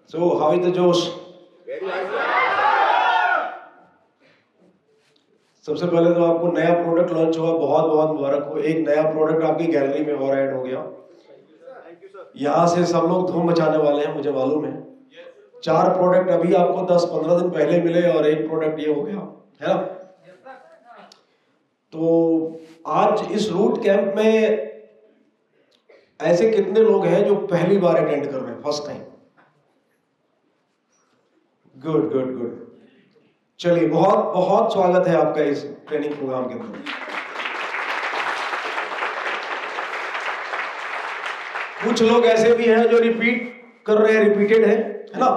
So, how is the जोश? सबसे पहले तो आपको नया प्रोडक्ट लॉन्च हुआ, बहुत बहुत मुबारक हो। एक नया प्रोडक्ट आपकी गैलरी में और ऐड हो गया। यहाँ से सब लोग धूम मचाने वाले हैं, मुझे मालूम है। 4 प्रोडक्ट अभी आपको 10-15 दिन पहले मिले और एक प्रोडक्ट ये हो गया, है ना? तो आज इस रूट कैंप में ऐसे कितने लोग हैं जो पहली बार अटेंड कर रहे हैं, first time? Good good good. चलिए, बहुत बहुत स्वागत है आपका इस ट्रेनिंग प्रोग्राम के अंदर। कुछ लोग ऐसे भी हैं जो रिपीट कर रहे हैं, रिपीटेड है ना?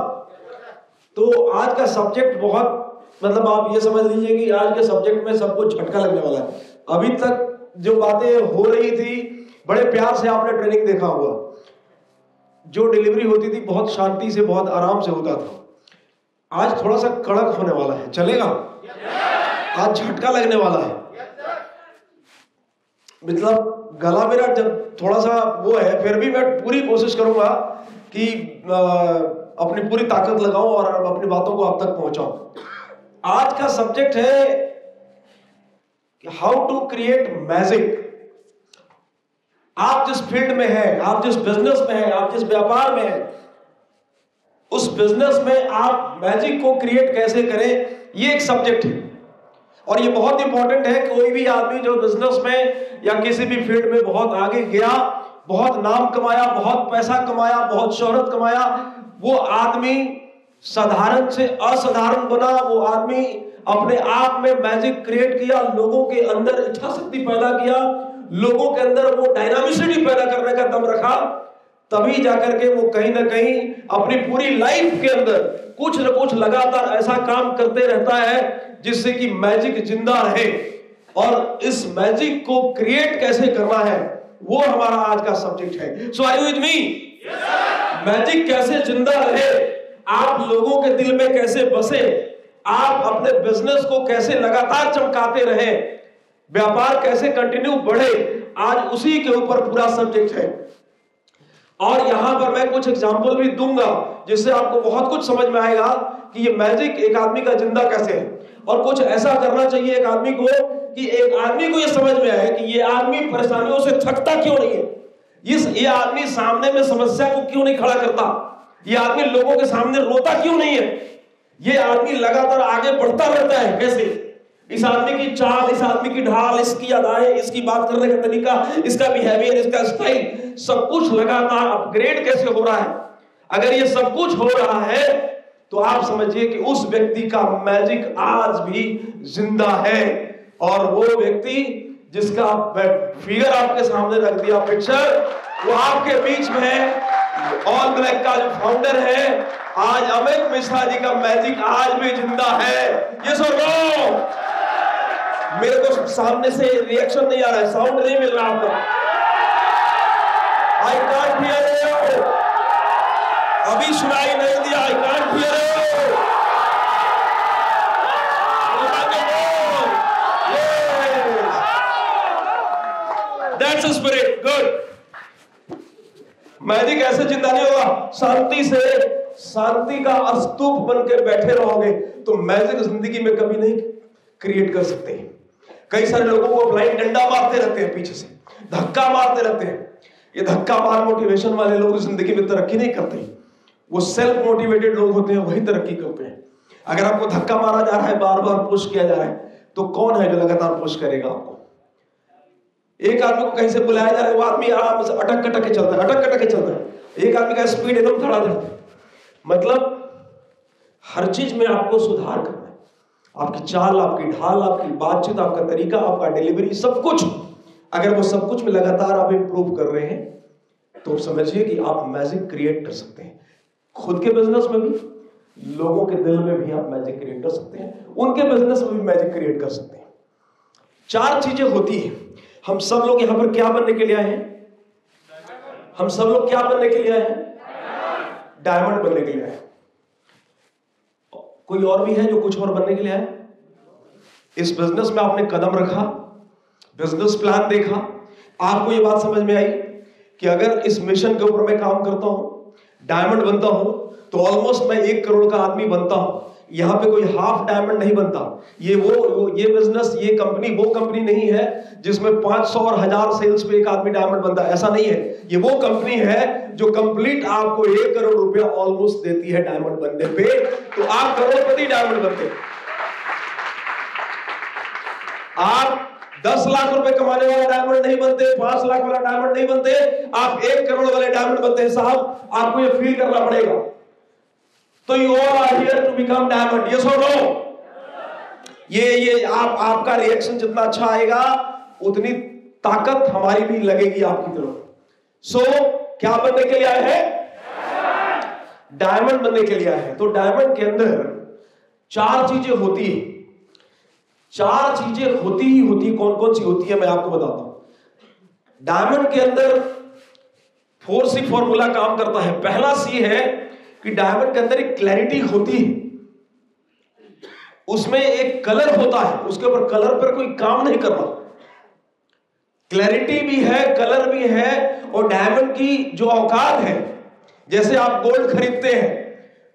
तो आज का सब्जेक्ट बहुत, मतलब आप ये समझ लीजिए कि आज के सब्जेक्ट में सबको झटका लगने वाला है। अभी तक जो बातें हो रही थी, बड़े प्यार से आपने ट्रेनिंग देखा हुआ। जो डिलीवरी होती थी बहुत शांति से, बहुत आराम से होता था। आज थोड़ा सा कड़क होने वाला है, चलेगा? आज झटका लगने वाला है। मतलब गला मेरा जब थोड़ा सा वो है, फिर भी मैं पूरी कोशिश करूंगा कि अपनी पूरी ताकत लगाऊं और अपनी बातों को आप तक पहुंचाऊं। आज का सब्जेक्ट है हाउ टू क्रिएट मैजिक। आप जिस फील्ड में हैं, आप जिस बिजनेस में हैं, आप जिस व्यापार में हैं, उस बिजनेस में आप मैजिक को क्रिएट कैसे करें, ये एक सब्जेक्ट है। और ये बहुत इंपॉर्टेंट है। कोई भी आदमी जो बिजनेस में या किसी भी फील्ड में बहुत आगे गया, बहुत नाम कमाया, बहुत पैसा कमाया, बहुत शोहरत कमाया, वो आदमी साधारण से असाधारण बना। वो आदमी अपने आप में मैजिक क्रिएट किया, लोगों के अंदर इच्छा शक्ति पैदा किया, लोगों के अंदर वो डायनामिसिटी पैदा करने का दम रखा। तभी जाकर के वो कहीं ना कहीं अपनी पूरी लाइफ के अंदर कुछ न कुछ लगातार ऐसा काम करते रहता है जिससे कि मैजिक जिंदा रहे। और इस मैजिक को क्रिएट कैसे करना है, वो हमारा आज का सब्जेक्ट है। So are you with me? Magic कैसे जिंदा रहे, आप लोगों के दिल में कैसे बसे, आप अपने बिजनेस को कैसे लगातार चमकाते रहे, व्यापार कैसे कंटिन्यू बढ़े, आज उसी के ऊपर पूरा सब्जेक्ट है। और यहां पर मैं कुछ एग्जांपल भी दूंगा जिससे आपको बहुत कुछ समझ में आएगा कि ये मैजिक एक आदमी का जिंदा कैसे है। और कुछ ऐसा करना चाहिए एक आदमी को कि एक आदमी को ये समझ में आए कि ये आदमी परेशानियों से थकता क्यों नहीं है, ये आदमी सामने में समस्या को क्यों नहीं खड़ा करता, ये आदमी लोगों के सामने रोता क्यों नहीं है, ये आदमी लगातार आगे बढ़ता रहता है कैसे। इस आदमी की चाल, इस आदमी की ढाल, इसकी अदाएं, इसकी बात करने का तरीका, इसका बिहेवियर, इसका स्टाइल, सब कुछ लगातार अपग्रेड कैसे हो रहा है। अगर ये सब कुछ हो रहा है तो आप समझिए कि उस व्यक्ति का मैजिक आज भी जिंदा है। और वो व्यक्ति जिसका फिगर आपके सामने रख दिया, पिक्चर, वो आपके बीच में है। ऑल ब्लैक का जो फाउंडर है, आज अमित मिश्रा जी का मैजिक आज भी जिंदा है। ये सो नो, मेरे को सामने से रिएक्शन नहीं आ रहा है, साउंड नहीं मिल रहा आपको। आई कांट हियर यू, अभी सुनाई नहीं दिया। I can't hear you. That's the spirit. Good. Magic ऐसे जिंदा नहीं होगा। शांति से, शांति का स्तूप बन के बैठे रहोगे तो मैजिक जिंदगी में कभी नहीं क्रिएट कर सकते। कई सारे लोगों को ब्लाइंड डंडा मारते रहते हैं, पीछे से धक्का मारते रहते हैं। ये धक्का मार मोटिवेशन वाले लोग जिंदगी में तरक्की नहीं करते। वो सेल्फ मोटिवेटेड लोग होते हैं, वही तरक्की करते हैं। अगर आपको धक्का मारा जा रहा है, बार बार पुश किया जा रहा है, तो कौन है जो लगातार पुश करेगा आपको? एक आदमी को कहीं से बुलाया जा रहा है, वो आदमी आराम से अटक कटक के चलता है, अटक कटक के चलता है। एक आदमी का स्पीड एकदम धड़ाधड़ है। मतलब हर चीज में आपको सुधार करना है। आपकी चाल, आपकी ढाल, आपकी बातचीत, आपका तरीका, आपका डिलीवरी, सब कुछ, अगर वो सब कुछ में लगातार आप इंप्रूव कर रहे हैं तो समझिए कि आप मैजिक क्रिएट कर सकते हैं। खुद के बिजनेस में भी, लोगों के दिल में भी आप मैजिक क्रिएट कर सकते हैं, उनके बिजनेस में भी मैजिक क्रिएट कर सकते हैं। 4 चीजें होती हैं। हम सब लोग यहां पर क्या बनने के लिए आए हैं? हम सब लोग क्या बनने के लिए आए हैं? डायमंड बनने के लिए आए। कोई और भी है जो कुछ और बनने के लिए आए? इस बिजनेस में आपने कदम रखा, बिजनेस प्लान देखा, आपको ये बात समझ में आई कि अगर इस मिशन के ऊपर मैं काम करता हूं, डायमंड बनता हूं, तो ऑलमोस्ट मैं 1 करोड़ का आदमी बनता हूं। यहां पे कोई हाफ डायमंड नहीं बनता। ये बिजनेस, ये कंपनी वो कंपनी नहीं है जिसमें 500 और 1000 सेल्स पे एक आदमी डायमंड बनता है, ऐसा नहीं है। ये वो कंपनी है जो कंप्लीट आपको 1 करोड़ रुपया ऑलमोस्ट देती है डायमंड बनने पे, तो आप करोड़पति डायमंड बनते। आप 10 लाख रुपए कमाने वाला डायमंड नहीं बनते, 5 लाख वाला डायमंड नहीं बनते, आप 1 करोड़ वाले डायमंड बनते हैं साहब। आपको ये फील करना पड़ेगा। तो you all are here to become diamond, yes और नो? ये आपका रिएक्शन जितना अच्छा आएगा उतनी ताकत हमारी भी लगेगी आपकी तरफ। सो क्या बनने के लिए आए हैं? डायमंड बनने के लिए आए हैं। तो डायमंड के अंदर 4 चीजें होती है। 4 चीजें होती ही होती। कौन कौन सी होती है मैं आपको बताता हूं। डायमंड के अंदर 4C फॉर्मूला काम करता है। पहला C है कि डायमंड के अंदर एक क्लैरिटी होती है, उसमें एक कलर होता है, उसके ऊपर कलर पर कोई काम नहीं कर रहा। क्लैरिटी भी है, कलर भी है, और डायमंड की जो औकात है, जैसे आप गोल्ड खरीदते हैं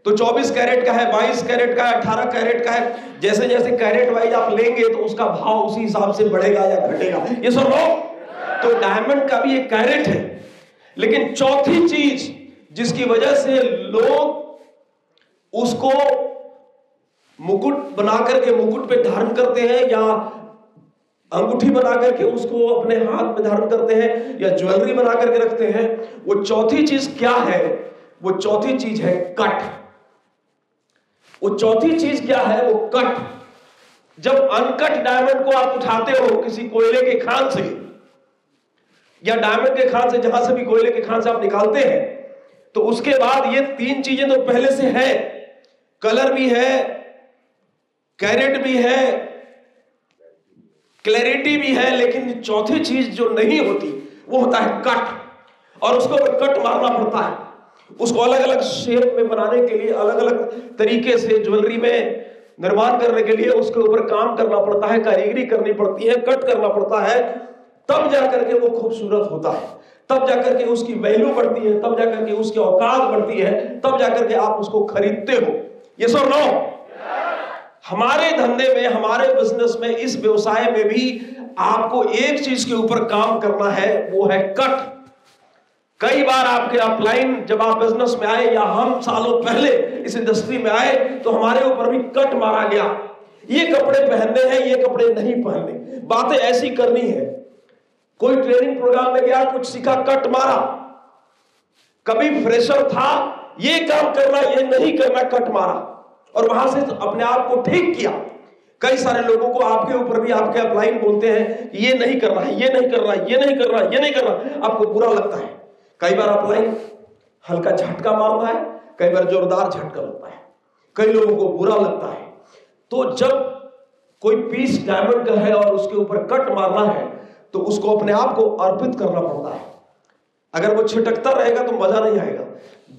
तो 24 कैरेट का है, 22 कैरेट का है, 18 कैरेट का है। जैसे जैसे कैरेट वाइज आप लेंगे तो उसका भाव उसी हिसाब से बढ़ेगा या घटेगा, ये सब लोग। तो डायमंड का भी एक कैरेट है। लेकिन चौथी चीज जिसकी वजह से लोग उसको मुकुट बना करके मुकुट पे धारण करते हैं, या अंगूठी बना करके उसको अपने हाथ में धारण करते हैं, या ज्वेलरी बना करके रखते हैं, वो चौथी चीज क्या है? वो चौथी चीज है कट। वो चौथी चीज क्या है? वो कट। जब अनकट डायमंड को आप उठाते हो किसी कोयले के खान से, या डायमंड के खान से, जहां से भी कोयले के खान से आप निकालते हैं, तो उसके बाद ये 3 चीजें तो पहले से है। कलर भी है, कैरेट भी है, क्लैरिटी भी है, लेकिन चौथी चीज जो नहीं होती वो होता है कट। और उसको कट मारना पड़ता है। उसको अलग अलग शेप में बनाने के लिए, अलग अलग तरीके से ज्वेलरी में निर्माण करने के लिए उसके ऊपर काम करना पड़ता है, कारीगरी करनी पड़ती है, कट करना पड़ता है, तब जाकर के वो खूबसूरत होता है, तब जाकर के उसकी वैल्यू बढ़ती है, तब जाकर के उसकी औकात बढ़ती है, तब जाकर के आप उसको खरीदते हो। ये सब नो। हमारे धंधे में, हमारे बिजनेस में, इस व्यवसाय में भी आपको एक चीज के ऊपर काम करना है, वो है कट। कई बार आपके अपलाइन जब आप बिजनेस में आए, या हम सालों पहले इस इंडस्ट्री में आए, तो हमारे ऊपर भी कट मारा गया। ये कपड़े पहनने हैं, ये कपड़े नहीं पहनने, बातें ऐसी करनी है। कोई ट्रेनिंग प्रोग्राम में गया, कुछ सीखा, कट मारा। कभी फ्रेशर था, ये काम करना, ये नहीं करना, कट मारा, और वहां से अपने आप को ठीक किया। कई सारे लोगों को आपके ऊपर भी आपके अपलाइन बोलते हैं ये नहीं करना है, ये नहीं करना है, ये नहीं करना है, ये नहीं करना, आपको बुरा लगता है। कई बार अपलाइन हल्का झटका मारता है, कई बार जोरदार झटका लगता है, कई लोगों को बुरा लगता है। तो जब कोई पीस डायमंड का है और उसके ऊपर कट मारना है, तो उसको अपने आप को अर्पित करना पड़ता है। अगर वो छिटकता रहेगा तो मजा नहीं आएगा।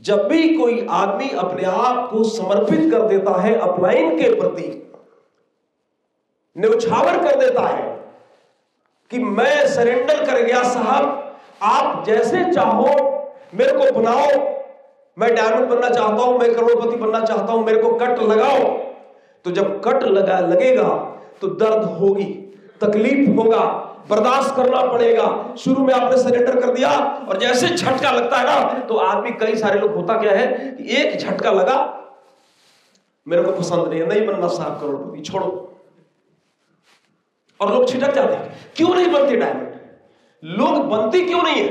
जब भी कोई आदमी अपने आप को समर्पित कर देता है अपलाइन के प्रति, न्यौछावर कर देता है कि मैं सरेंडर कर गया साहब, आप जैसे चाहो मेरे को बनाओ, मैं डायमंड बनना चाहता हूं, मैं करोड़पति बनना चाहता हूं, मेरे को कट लगाओ। तो जब कट लगेगा तो दर्द होगी, तकलीफ होगा, बर्दाश्त करना पड़ेगा। शुरू में आपने सरेंडर कर दिया और जैसे झटका लगता है ना, तो आदमी, कई सारे लोग, होता क्या है कि एक झटका लगा, मेरे को पसंद नहीं है, नहीं बनना साहब करोड़पति, छोड़ो, और लोग छिटक जाते हैं। क्यों नहीं बनते डायमंड? लोग बनते क्यों नहीं है?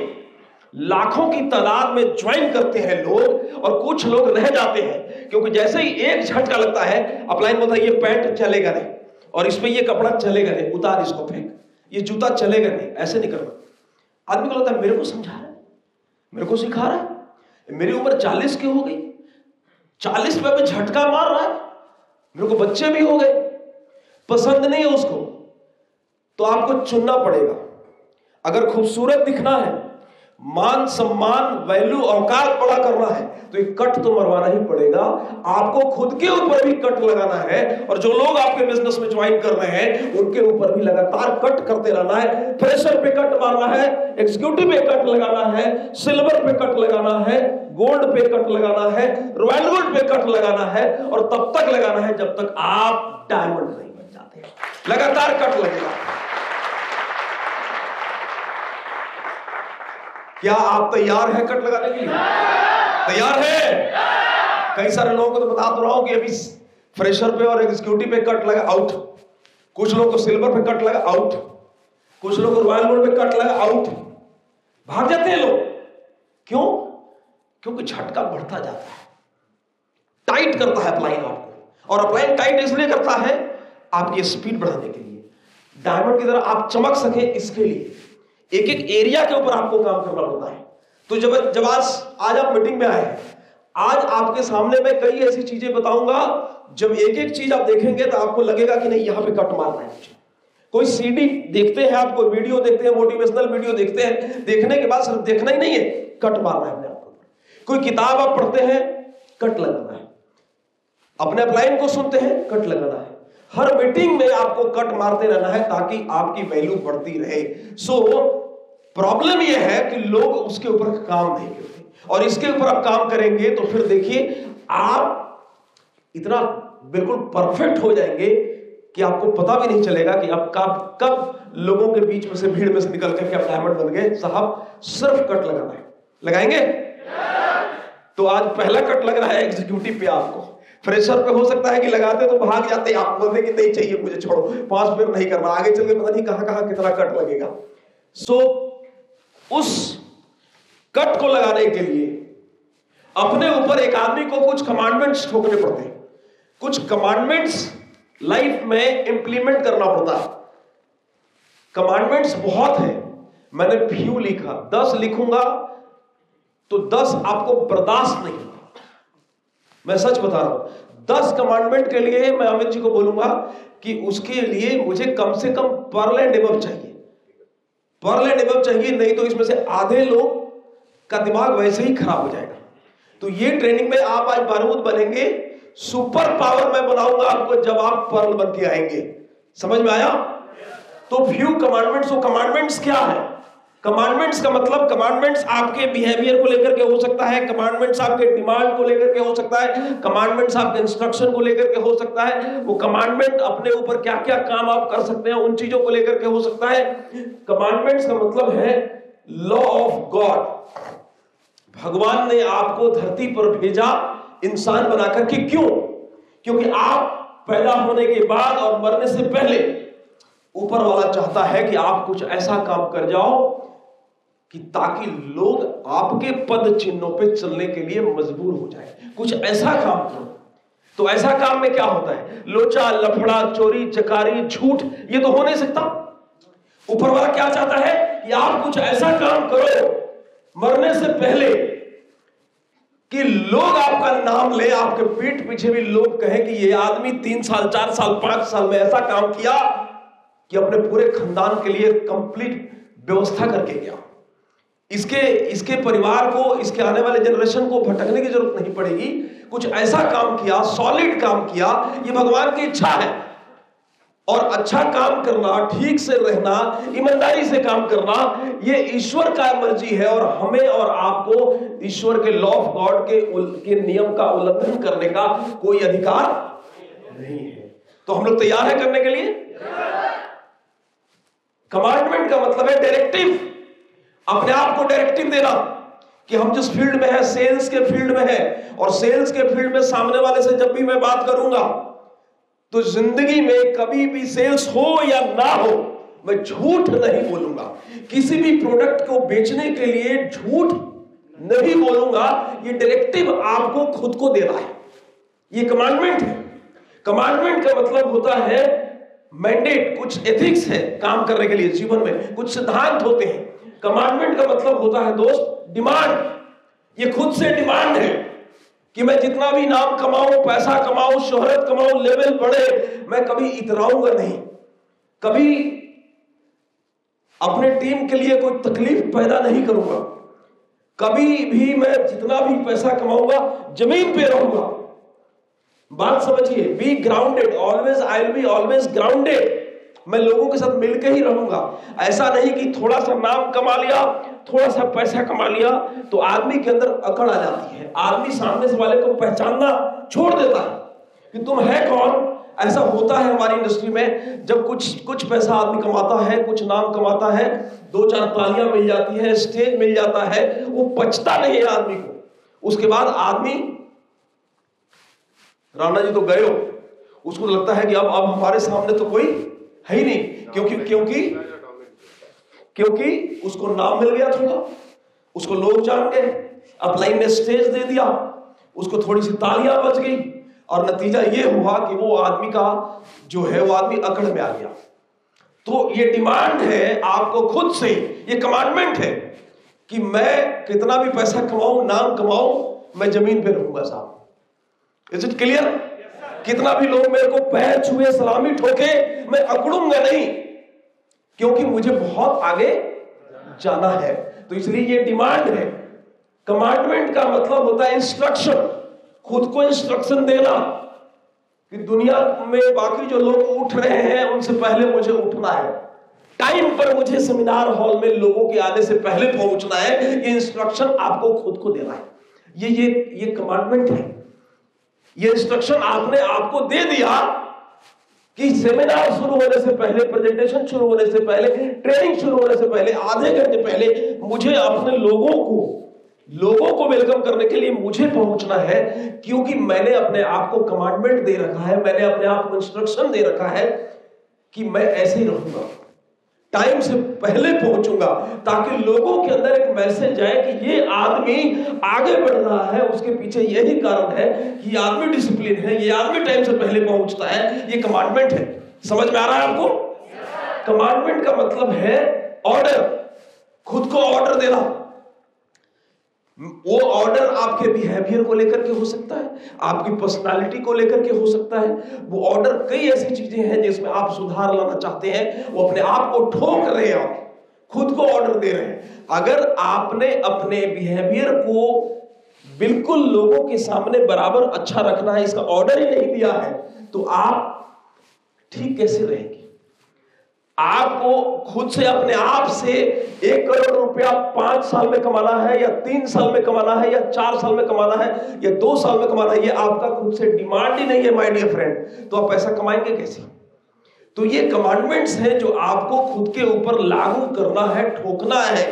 लाखों की तादाद में ज्वाइन करते हैं लोग, और कुछ लोग रह जाते हैं, क्योंकि जैसे ही एक झटका लगता है, अपलाइन बोलता है ये पैंट चलेगा नहीं, और इसमें ये कपड़ा चलेगा नहीं, उतार इसको फेंक, ये जूता चलेगा नहीं, ऐसे नहीं करना। आदमी को लगता है मेरे को समझा रहा है, मेरे को सिखा रहा है, मेरी उम्र 40 की हो गई, 40 पे झटका मार रहा है, मेरे को बच्चे भी हो गए, पसंद नहीं है उसको। तो आपको चुनना पड़ेगा। अगर खूबसूरत दिखना है मान सम्मान वैल्यू औकात बड़ा करना है तो एक कट तो मरवाना ही पड़ेगा। आपको खुद के ऊपर भी कट लगाना है और जो लोग आपके बिजनेस में ज्वाइन कर रहे हैं उनके ऊपर भी लगातार कट करते रहना है। फ्रेशर पे कट मारना है, एग्जीक्यूटिव पे कट लगाना है, सिल्वर पे कट लगाना है, गोल्ड पे कट लगाना है, रॉयल गोल्ड पे कट लगाना है और तब तक लगाना है जब तक आप डायमंड नहीं बन जाते। लगातार कट लगेगा। क्या आप तैयार हैं कट लगाने के लिए? तैयार है? कई सारे लोगों को तो बता तो रहा हूं कि अभी फ्रेशर पे और एग्जीक्यूटिव पे कट लगा, आउट। कुछ लोग को सिल्वर पे कट लगा, आउट। कुछ लोग को रॉयल गोल्ड पे कट लगा, आउट। भाग जाते हैं लोग। क्यों? क्योंकि झटका बढ़ता जाता है, टाइट करता है अपलाइन आपको। और अपलाइन टाइट इसलिए करता है आपकी स्पीड बढ़ाने के लिए, डायमंड की तरह आप चमक सके इसके लिए एक एक एरिया के ऊपर आपको काम करना पड़ता है। तो जब आज आप मीटिंग में आए हैं, आज आपके सामने मैं कई ऐसी चीजें बताऊंगा, जब एक एक चीज आप देखेंगे तो आपको लगेगा कि नहीं यहां पे कट मारना है मुझे। कोई सीडी देखते हैं आप, कोई वीडियो देखते हैं, मोटिवेशनल वीडियो देखते हैं, देखने के बाद सिर्फ देखना ही नहीं है, कट मारना है अपने आपको। कोई किताब आप पढ़ते हैं, कट लगाना है। अपने अपलाइन को सुनते हैं, कट लगाना है। हर मीटिंग में आपको कट मारते रहना है ताकि आपकी वैल्यू बढ़ती रहे। सो प्रॉब्लम यह है कि लोग उसके ऊपर काम नहीं करते, और इसके ऊपर आप काम करेंगे तो फिर देखिए आप इतना बिल्कुल परफेक्ट हो जाएंगे कि आपको पता भी नहीं चलेगा कि आप कब लोगों के बीच में से, भीड़ में से निकल करके आप डायमंड बन गए। साहब सिर्फ कट लगाना है। लगाएंगे? तो आज पहला कट लग रहा है एग्जीक्यूटिव पे। आपको फ्रेशर पे हो सकता है कि लगाते तो भाग जाते, आप बोलते कि नहीं चाहिए मुझे, छोड़ो, 5 मिनट नहीं करना, आगे चल के पता नहीं कहां कितना कट लगेगा। सो उस कट को लगाने के लिए अपने ऊपर एक आदमी को कुछ कमांडमेंट्स ठोकने पड़ते हैं, कुछ कमांडमेंट्स लाइफ में इंप्लीमेंट करना पड़ता है। कमांडमेंट्स बहुत है, मैंने फ्यू लिखा, 10 लिखूंगा तो 10 आपको बर्दाश्त नहीं। मैं सच बता रहा हूं, 10 कमांडमेंट के लिए मैं अमित जी को बोलूंगा कि उसके लिए मुझे कम से कम पर्ल एंड एबव चाहिए, पर्ल एंड एबव चाहिए, नहीं तो इसमें से आधे लोग का दिमाग वैसे ही खराब हो जाएगा। तो ये ट्रेनिंग में आप आज बारूद बनेंगे, सुपर पावर मैं बनाऊंगा आपको जब आप पर्ल बन के आएंगे। समझ में आया? तो फ्यू कमांडमेंट्स। तो कमांडमेंट्स क्या है? कमांडमेंट्स का मतलब, कमांडमेंट्स आपके बिहेवियर को लेकर के हो सकता है, कमांडमेंट्स आपके डिमांड को लेकर के हो सकता है, कमांडमेंट्स आपके इंस्ट्रक्शन को लेकर के हो सकता है, वो कमांडमेंट अपने ऊपर क्या क्या काम आप कर सकते हैं उन चीजों को लेकर के हो सकता है। कमांडमेंट्स का मतलब है लॉ ऑफ गॉड। भगवान ने आपको धरती पर भेजा इंसान बनाकर के। क्यों? क्योंकि आप पैदा होने के बाद और मरने से पहले ऊपर वाला चाहता है कि आप कुछ ऐसा काम कर जाओ कि ताकि लोग आपके पद चिन्हों पे चलने के लिए मजबूर हो जाए। कुछ ऐसा काम करो। तो ऐसा काम में क्या होता है? लोचा, लफड़ा, चोरी, चकारी, झूठ, ये तो हो नहीं सकता। ऊपर वाला क्या चाहता है कि आप कुछ ऐसा काम करो मरने से पहले कि लोग आपका नाम ले, आपके पीठ पीछे भी लोग कहें कि ये आदमी 3 साल 4 साल 5 साल में ऐसा काम किया कि अपने पूरे खानदान के लिए कंप्लीट व्यवस्था करके गया। इसके परिवार को, इसके आने वाले जनरेशन को भटकने की जरूरत नहीं पड़ेगी। कुछ ऐसा काम किया, सॉलिड काम किया, ये भगवान की इच्छा है। और अच्छा काम करना, ठीक से रहना, ईमानदारी से काम करना, ये ईश्वर का मर्जी है। और हमें और आपको ईश्वर के लॉ ऑफ गॉड के नियम का उल्लंघन करने का कोई अधिकार नहीं है। तो हम लोग तैयार है करने के लिए? कमांडमेंट का मतलब है डायरेक्टिव। अपने आप को डायरेक्टिव देना कि हम जिस फील्ड में है, सेल्स के फील्ड में है, और सेल्स के फील्ड में सामने वाले से जब भी मैं बात करूंगा तो जिंदगी में कभी भी सेल्स हो या ना हो, मैं झूठ नहीं बोलूंगा। किसी भी प्रोडक्ट को बेचने के लिए झूठ नहीं बोलूंगा। ये डायरेक्टिव आपको खुद को देना है। ये कमांडमेंट है। कमांडमेंट का मतलब होता है मैंडेट, कुछ एथिक्स है काम करने के लिए। जीवन में कुछ सिद्धांत होते हैं। कमांडमेंट का मतलब होता है दोस्त डिमांड। ये खुद से डिमांड है कि मैं जितना भी नाम कमाऊं, पैसा कमाऊं, शोहरत कमाऊं, लेवल बढ़े, मैं कभी इतराऊंगा नहीं, कभी अपने टीम के लिए कोई तकलीफ पैदा नहीं करूंगा। कभी भी मैं जितना भी पैसा कमाऊंगा जमीन पे रहूंगा। बात समझिए, be grounded, always I will be always grounded. मैं लोगों के साथ मिलकर ही रहूंगा। ऐसा नहीं कि थोड़ा सा नाम कमा लिया, थोड़ा सा पैसा कमा लिया तो आदमी के अंदर अकड़ आ जाती है, आदमी सामने से वाले को पहचानना छोड़ देता है कि तुम है कौन। ऐसा होता है हमारी इंडस्ट्री में, जब कुछ पैसा आदमी कमाता है, कुछ नाम कमाता है, 2-4 तालियां मिल जाती है, स्टेज मिल जाता है, वो पचता नहीं है आदमी को। उसके बाद आदमी, राणा जी तो गए हो, उसको लगता है कि अब हमारे सामने तो कोई है ही नहीं, क्योंकि उसको नाम मिल गया थोड़ा, उसको लोग जान गए, अपलाइन ने स्टेज दे दिया, उसको थोड़ी सी तालियां बच गई और नतीजा ये हुआ कि वो आदमी का जो है वो आदमी अकड़ में आ गया। तो ये डिमांड है आपको खुद से, ये कमांडमेंट है कि मैं कितना भी पैसा कमाऊं, नाम कमाऊं, मैं जमीन पे रहूंगा साहब। Is it clear? कितना भी लोग मेरे को पैर छुए, सलामी ठोके, मैं अकड़ूंगा नहीं, क्योंकि मुझे बहुत आगे जाना है। तो इसलिए ये डिमांड है। कमांडमेंट का मतलब होता है इंस्ट्रक्शन, खुद को इंस्ट्रक्शन देना कि दुनिया में बाकी जो लोग उठ रहे हैं उनसे पहले मुझे उठना है, टाइम पर मुझे सेमिनार हॉल में लोगों के आने से पहले पहुंचना है। ये इंस्ट्रक्शन आपको खुद को देना है। ये कमांडमेंट है। ये इंस्ट्रक्शन आपने आपको दे दिया कि सेमिनार शुरू होने से पहले, प्रेजेंटेशन शुरू होने से पहले, ट्रेनिंग शुरू होने से पहले, आधे घंटे पहले मुझे अपने लोगों को वेलकम करने के लिए मुझे पहुंचना है, क्योंकि मैंने अपने आप को कमांडमेंट दे रखा है, मैंने अपने आप को इंस्ट्रक्शन दे रखा है कि मैं ऐसे ही रहूंगा, टाइम से पहले पहुंचूंगा, ताकि लोगों के अंदर एक मैसेज जाए कि ये आदमी आगे बढ़ रहा है, उसके पीछे यही कारण है कि ये आदमी डिसिप्लिन है, ये आदमी टाइम से पहले पहुंचता है। ये कमांडमेंट है। समझ में आ रहा है आपको? कमांडमेंट का मतलब है ऑर्डर, खुद को ऑर्डर देना। वो ऑर्डर आपके बिहेवियर को लेकर के हो सकता है, आपकी पर्सनालिटी को लेकर के हो सकता है। वो ऑर्डर कई ऐसी चीजें हैं जिसमें आप सुधार लाना चाहते हैं, वो अपने आप को ठोक रहे हैं, आप खुद को ऑर्डर दे रहे हैं। अगर आपने अपने बिहेवियर को बिल्कुल लोगों के सामने बराबर अच्छा रखना है, इसका ऑर्डर ही नहीं दिया है, तो आप ठीक कैसे रहेंगे? आपको खुद से, अपने आप से 1 करोड़ रुपया 5 साल में कमाना है, या 3 साल में कमाना है, या 4 साल में कमाना है, या 2 साल में कमाना है, ये आपका खुद से डिमांड ही नहीं है माय डियर फ्रेंड। तो आप पैसा कमाएंगे कैसे? तो ये कमांडमेंट्स हैं जो आपको खुद के ऊपर लागू करना है, ठोकना है।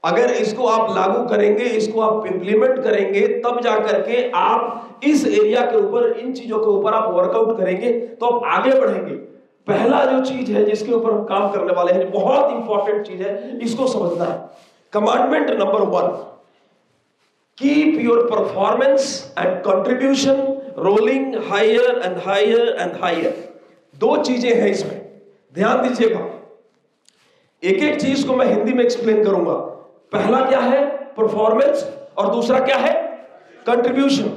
अगर इसको आप लागू करेंगे, इसको आप इंप्लीमेंट करेंगे, तब जाकर के आप इस एरिया के ऊपर, इन चीजों के ऊपर आप वर्कआउट करेंगे तो आप आगे बढ़ेंगे। पहला जो चीज है जिसके ऊपर हम काम करने वाले हैं, बहुत इंपॉर्टेंट चीज है, इसको समझना है। Commandment number 1, keep your performance and contribution rolling higher and higher and higher. 2 चीजें हैं इसमें, ध्यान दीजिएगा। एक एक चीज को मैं हिंदी में एक्सप्लेन करूंगा। पहला क्या है? परफॉर्मेंस, और दूसरा क्या है? कंट्रीब्यूशन।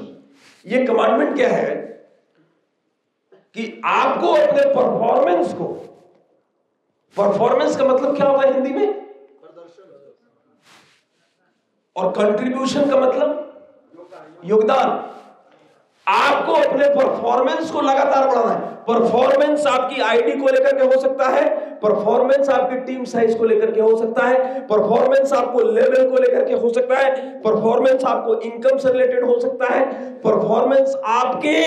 ये कमांडमेंट क्या है कि आपको अपने परफॉर्मेंस को, परफॉर्मेंस का मतलब क्या होगा हिंदी में? और कंट्रीब्यूशन का मतलब योगदान। आपको अपने परफॉर्मेंस को लगातार बढ़ाना है। परफॉर्मेंस आपकी आईडी को लेकर के हो सकता है, परफॉर्मेंस आपकी टीम साइज को लेकर के हो सकता है, परफॉर्मेंस आपको लेवल को लेकर के हो सकता है, परफॉर्मेंस आपको इनकम से रिलेटेड हो सकता है, परफॉर्मेंस आपके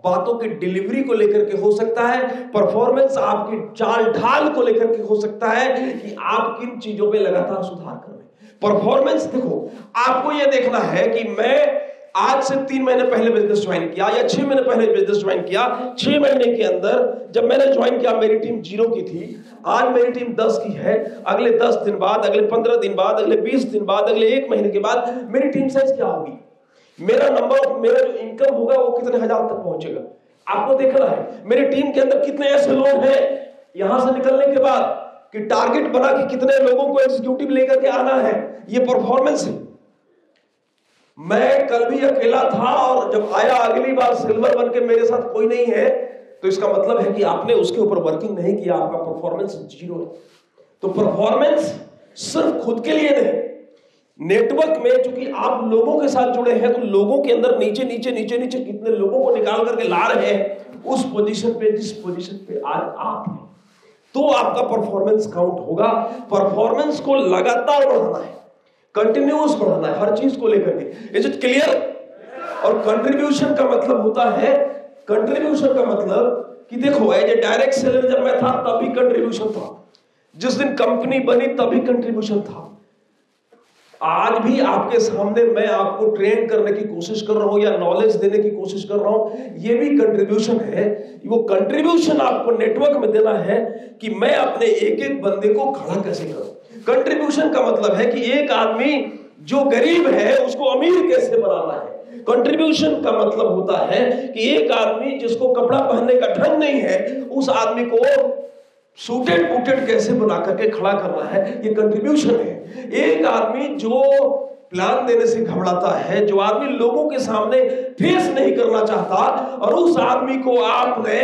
बातों की डिलीवरी को लेकर के हो सकता है, परफॉर्मेंस आपकी चाल ढाल को लेकर के हो सकता है कि आप किन चीजों पे लगातार सुधार कर रहे हैं। परफॉर्मेंस, देखो, आपको यह देखना है कि मैं आज से 3 महीने पहले बिजनेस ज्वाइन किया या 6 महीने पहले बिजनेस ज्वाइन किया। 6 महीने के अंदर जब मैंने ज्वाइन किया मेरी टीम 0 की थी, आज मेरी टीम 10 की है। अगले 10 दिन बाद, अगले 15 दिन बाद, अगले 20 दिन बाद, अगले 1 महीने के बाद मेरी टीम साइज क्या होगी, मेरा नंबर, मेरा जो इनकम होगा वो कितने हजार तक पहुंचेगा, आपको देखना है। मेरी टीम के अंदर कितने ऐसे लोग हैं यहां से निकलने के बाद कि टारगेट बना कि कितने लोगों को एग्जीक्यूटिव लेकर के आना है, ये परफॉर्मेंस है। मैं कल भी अकेला था और जब आया अगली बार सिल्वर बन के मेरे साथ कोई नहीं है, तो इसका मतलब है कि आपने उसके ऊपर वर्किंग नहीं किया, आपका परफॉर्मेंस 0 है। तो परफॉर्मेंस सिर्फ खुद के लिए नहीं, नेटवर्क में चूंकि आप लोगों के साथ जुड़े हैं, तो लोगों के अंदर नीचे नीचे नीचे नीचे कितने लोगों को निकाल करके ला रहे हैं उस पोजीशन पे, जिस पोजीशन पे आज आप हैं, तो आपका परफॉर्मेंस काउंट होगा। परफॉर्मेंस को लगातार बढ़ाना है, कंटिन्यूअस बढ़ाना है हर चीज को लेकर के। Is it clear? और कंट्रीब्यूशन का मतलब होता है, कंट्रीब्यूशन का मतलब कि देखो एज ए डायरेक्ट सेलर जब मैं था तभी कंट्रीब्यूशन था, जिस दिन कंपनी बनी तभी कंट्रीब्यूशन था। आज भी आपके सामने मैं आपको ट्रेन करने की कोशिश कर रहा हूं या नॉलेज देने की कोशिश कर रहा हूं, ये भी कंट्रीब्यूशन है। वो कंट्रीब्यूशन आपको नेटवर्क में देना है कि मैं अपने एक एक बंदे को खड़ा कैसे करूं। कंट्रीब्यूशन का मतलब है कि एक आदमी जो गरीब है उसको अमीर कैसे बनाना है। कंट्रीब्यूशन का मतलब होता है कि एक आदमी जिसको कपड़ा पहनने का ढंग नहीं है, उस आदमी को सूटेड बूटेड कैसे बना करके खड़ा करना है, ये कंट्रीब्यूशन है। एक आदमी जो प्लान देने से घबराता है, जो आदमी लोगों के सामने फेस नहीं करना चाहता, और उस आदमी को आपने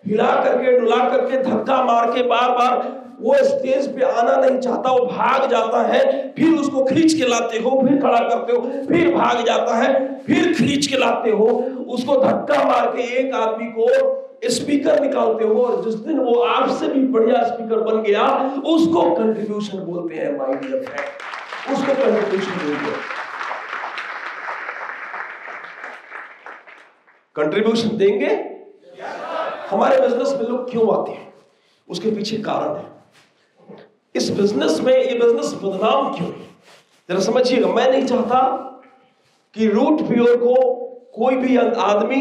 हिला करके डुला करके धक्का मार के बार बार वो स्टेज पे आना नहीं चाहता, वो भाग जाता है, फिर उसको खींच के लाते हो, फिर खड़ा करते हो, फिर भाग जाता है, फिर खींच के लाते हो, उसको धक्का मार के एक आदमी को स्पीकर निकालते हो, और जिस दिन वो आपसे भी बढ़िया स्पीकर बन गया उसको कंट्रीब्यूशन बोलते हैं माय डियर फ्रेंड, उसको कंट्रीब्यूशन बोलते हैं। कंट्रीब्यूशन देंगे। हमारे बिजनेस में लोग क्यों आते हैं, उसके पीछे कारण है। इस बिजनेस में ये बिजनेस बदनाम क्यों है, जरा समझिएगा। मैं नहीं चाहता कि रूट प्योर को कोई भी आदमी,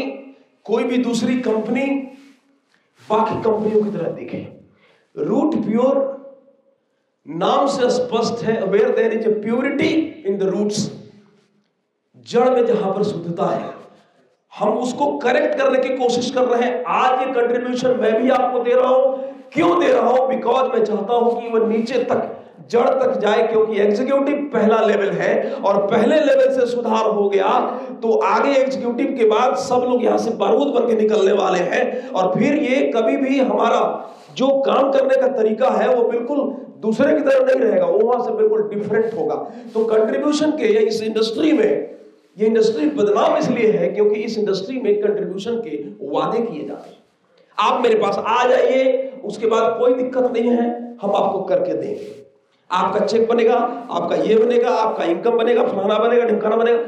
कोई भी दूसरी कंपनी बाकी कंपनियों की तरह दिखे। रूट प्योर नाम से स्पष्ट है, where there is a purity in the roots, जड़ में जहां पर शुद्धता है, हम उसको करेक्ट करने की कोशिश कर रहे हैं। आज ये कंट्रीब्यूशन मैं भी आपको दे रहा हूं। क्यों दे रहा हूं? बिकॉज मैं चाहता हूं कि वो नीचे तक, जड़ तक जाए, क्योंकि एग्जीक्यूटिव पहला लेवल है, और पहले लेवल से सुधार हो गया तो आगे एग्जीक्यूटिव के बाद सब लोग यहां से बारूद बन के निकलने वाले हैं, और फिर ये कभी भी हमारा जो काम करने का तरीका है वो बिल्कुल दूसरे की तरह नहीं रहेगा, वो वहां से बिल्कुल डिफरेंट होगा। तो कंट्रीब्यूशन के इस इंडस्ट्री में, ये इंडस्ट्री बदनाम इसलिए है क्योंकि इस इंडस्ट्री में कंट्रीब्यूशन के वादे किए जाते हैं। आप मेरे पास आ जाइए, उसके बाद कोई दिक्कत नहीं है, हम आपको करके देंगे, आपका चेक बनेगा, आपका ये बनेगा, आपका इनकम बनेगा, फलाना बनेगा, ढिमकाना बनेगा।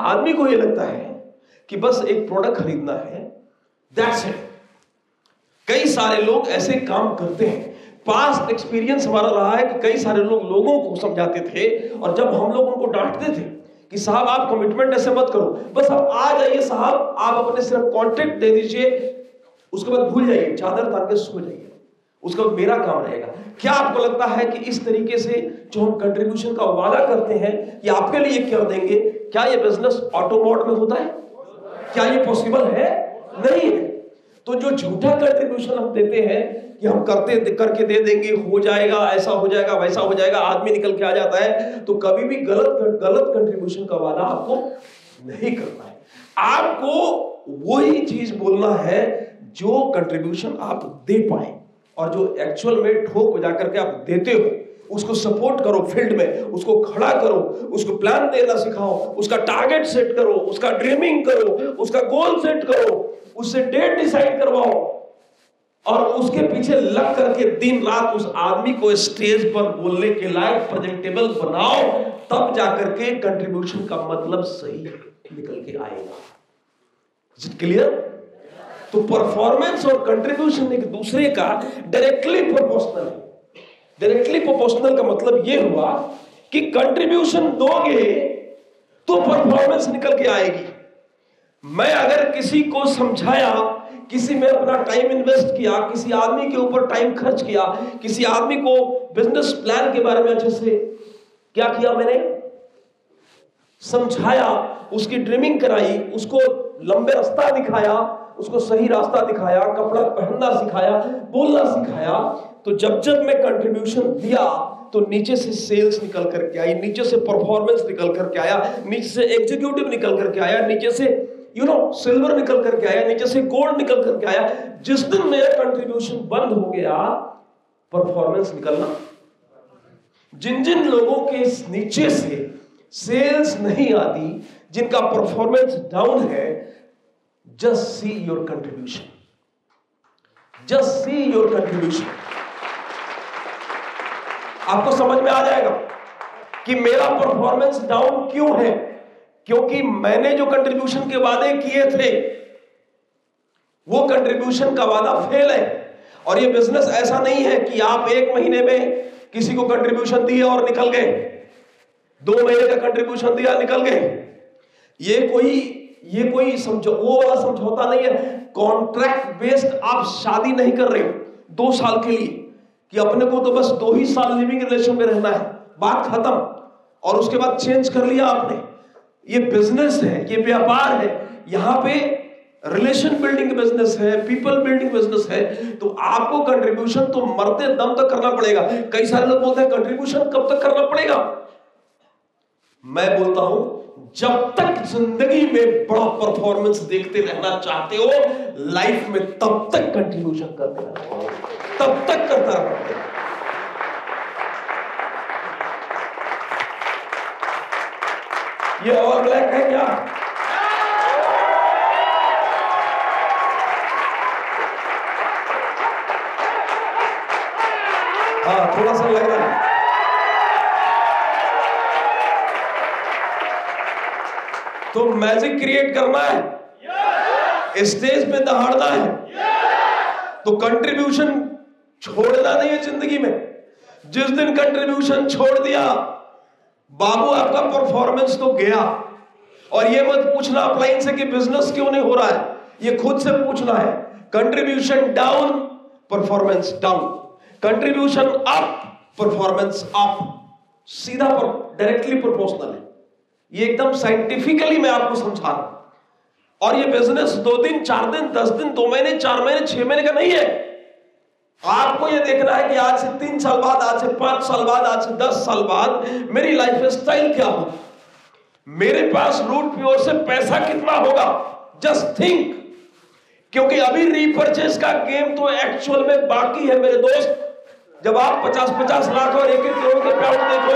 आदमी को ये लगता है कि बस एक प्रोडक्ट खरीदना है, दैट्स इट। कई सारे लोग ऐसे काम करते हैं। पास्ट एक्सपीरियंस हमारा रहा है कि कई सारे लोग लोगों को समझाते थे, और जब हम लोग उनको डांटते थे कि साहब आप कमिटमेंट ऐसे मत करो, बस आप आ जाइए साहब, आप अपने सिर्फ कॉन्ट्रैक्ट दे दीजिए, उसके बाद भूल जाइए, चादर तान के सो जाइए, उसका मेरा काम रहेगा। क्या आपको लगता है कि इस तरीके से जो हम कंट्रीब्यूशन का वादा करते हैं ये आपके लिए कर देंगे? क्या ये बिजनेस ऑटो मोड में होता है? क्या ये पॉसिबल है? नहीं है। तो जो झूठा कंट्रीब्यूशन हम देते हैं कि हम करके दे देंगे, हो जाएगा, ऐसा हो जाएगा, वैसा हो जाएगा, आदमी निकल के आ जाता है, तो कभी भी गलत कंट्रीब्यूशन का वादा आपको नहीं करना है। आपको वही चीज बोलना है जो कंट्रीब्यूशन आप दे पाए, और जो एक्चुअल में ठोक बजा करके आप देते हो उसको सपोर्ट करो, फील्ड में उसको खड़ा करो, उसको प्लान देना सिखाओ, उसका टारगेट सेट करो, उसका ड्रीमिंग करो, उसका गोल सेट करो, उससे डेट डिसाइड करवाओ, और उसके पीछे लग करके दिन रात उस आदमी को स्टेज पर बोलने के लायक प्रेजेंटेबल बनाओ, तब जाकर के कंट्रीब्यूशन का मतलब सही निकल के आएगा। Is it clear? तो परफॉर्मेंस और कंट्रीब्यूशन एक दूसरे का डायरेक्टली प्रोपोर्शनल है। डायरेक्टली प्रोपोर्शनल का मतलब यह हुआ कि कंट्रीब्यूशन दोगे तो परफॉर्मेंस निकल के आएगी। मैं अगर किसी को समझाया, किसी में अपना टाइम इन्वेस्ट किया, किसी आदमी के ऊपर टाइम खर्च किया, किसी आदमी को बिजनेस प्लान के बारे में अच्छे से क्या किया, मैंने समझाया, उसकी ड्रीमिंग कराई, उसको लंबे रास्ता दिखाया, उसको सही रास्ता दिखाया, कपड़ा पहनना सिखाया, बोलना सिखाया, तो जब मैं कंट्रीब्यूशन दिया तो नीचे से सेल्स निकल करके आई, नीचे से परफॉर्मेंस निकल करके आया, नीचे से एग्जीक्यूटिव निकल करके आया, नीचे से सिल्वर निकल करके आया, नीचे से गोल्ड निकल करके आया। जिस दिन मेरा कंट्रीब्यूशन बंद हो गया, परफॉर्मेंस निकलना, जिन लोगों के नीचे से सेल्स नहीं आती, जिनका परफॉर्मेंस डाउन है, just see your contribution, just see your contribution. आपको समझ में आ जाएगा कि मेरा परफॉर्मेंस डाउन क्यों है, क्योंकि मैंने जो कंट्रीब्यूशन के वादे किए थे वो कंट्रीब्यूशन का वादा फेल है। और ये बिजनेस ऐसा नहीं है कि आप 1 महीने में किसी को कंट्रीब्यूशन दिए और निकल गए, 2 महीने का कंट्रीब्यूशन दिया निकल गए। ये कोई वो वाला समझौता नहीं है। कॉन्ट्रैक्ट बेस्ड आप शादी नहीं कर रहे हो 2 साल के लिए कि अपने को तो बस 2 ही साल लिविंग रिलेशन में रहना है, बात खत्म, और उसके बाद चेंज कर लिया आपने। ये बिजनेस है, ये व्यापार है, यहां पे रिलेशन बिल्डिंग बिजनेस है, पीपल बिल्डिंग बिजनेस है। तो आपको कंट्रीब्यूशन तो मरते दम तक करना पड़ेगा। कई सारे लोग बोलते हैं कंट्रीब्यूशन कब तक करना पड़ेगा। मैं बोलता हूं जब तक जिंदगी में बड़ा परफॉर्मेंस देखते रहना चाहते हो लाइफ में, तब तक कंट्रीब्यूशन करते रहना, तब तक करता रहना। ये और ब्लैक है क्या? हाँ, थोड़ा सा लग रहा है। तो मैजिक क्रिएट करना है, स्टेज पे दहाड़ना है, तो कंट्रीब्यूशन छोड़ना नहीं है जिंदगी में। जिस दिन कंट्रीब्यूशन छोड़ दिया बाबू, आपका परफॉर्मेंस तो गया। और ये मत पूछना अपलाइन से कि बिजनेस क्यों नहीं हो रहा है, ये खुद से पूछना है। Contribution down, performance down, contribution up, performance up, सीधा डायरेक्टली प्रोपोर्शनल है। ये एकदम साइंटिफिकली मैं आपको समझा रहा हूं। और ये बिजनेस 2 दिन, 4 दिन, 10 दिन, 2 महीने, 4 महीने, 6 महीने का नहीं है। आपको ये देखना है कि आज से 3 साल बाद, आज से 5 साल बाद, आज से 10 साल बाद मेरी लाइफ स्टाइल क्या हो, मेरे पास रूट प्योर से पैसा कितना होगा। जस्ट थिंक, क्योंकि अभी रीपर्चेस का गेम तो एक्चुअल में बाकी है मेरे दोस्त। जब आप 50-50 लाख और 1-1 करोड़ के प्लॉट देखोगे